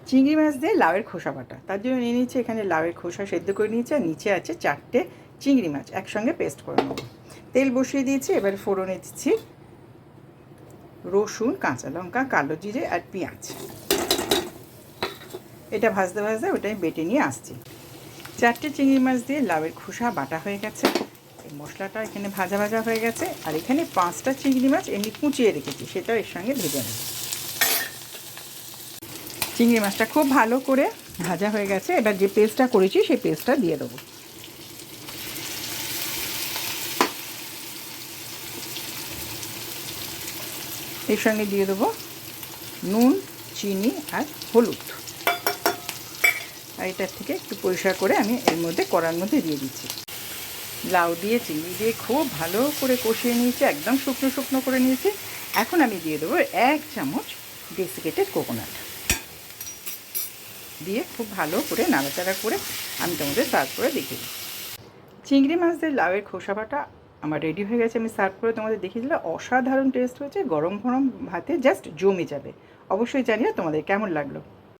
চিংড়ি মাছ দিয়ে লাউয়ের খোসা বাটা, তার জন্য নিয়ে নিচ্ছি এখানে লাউয়ের খোসা সেদ্ধ করে নিয়েছি, আর নিচে আছে 4টে চিংড়ি মাছ একসঙ্গে পেস্ট করে নেব। তেল বসিয়ে দিয়েছি, এবার ফোড়নে দিচ্ছি রসুন, কাঁচা লঙ্কা, কালো জিরে আর পেঁয়াজ। এটা ভাজতে ভাজতে ওটা আমি বেটে নিয়ে আসছি। 4টে চিংড়ি মাছ দিয়ে লাউয়ের খোসা বাটা হয়ে গেছে, এই মশলাটা এখানে ভাজা ভাজা হয়ে গেছে। আর এখানে 5টা চিংড়ি মাছ এমনি কুচিয়ে রেখেছি, সেটাও এর সঙ্গে ভেজে নেব। চিংড়ি মাছটা খুব ভালো করে ভাজা হয়ে গেছে, এবার যে পেস্টটা করেছি সেই পেস্টটা দিয়ে দেবো। এর সঙ্গে দিয়ে দেবো নুন, চিনি আর হলুদ। আর এটার থেকে একটু পরিষ্কার করে আমি এর মধ্যে কড়ার মধ্যে দিয়ে দিচ্ছি। লাউ দিয়ে চিংড়ি দিয়ে খুব ভালো করে কষিয়ে নিয়েছি, একদম শুকনো শুকনো করে নিয়েছি। এখন আমি দিয়ে দেবো 1 চামচ ডেসিকেটেড কোকোনাট, দিয়ে খুব ভালো করে নাড়াচাড়া করে আমি তোমাদের সার্ভ করে দেখিয়ে দিই। চিংড়ি মাছ দিয়ে লাউয়ের খোসা বাটা আমার রেডি হয়ে গেছে, আমি সার্ভ করে তোমাদের দেখিয়ে দিলে অসাধারণ টেস্ট হয়েছে, গরম গরম ভাতে জাস্ট জমে যাবে। অবশ্যই জানিও তোমাদের কেমন লাগলো।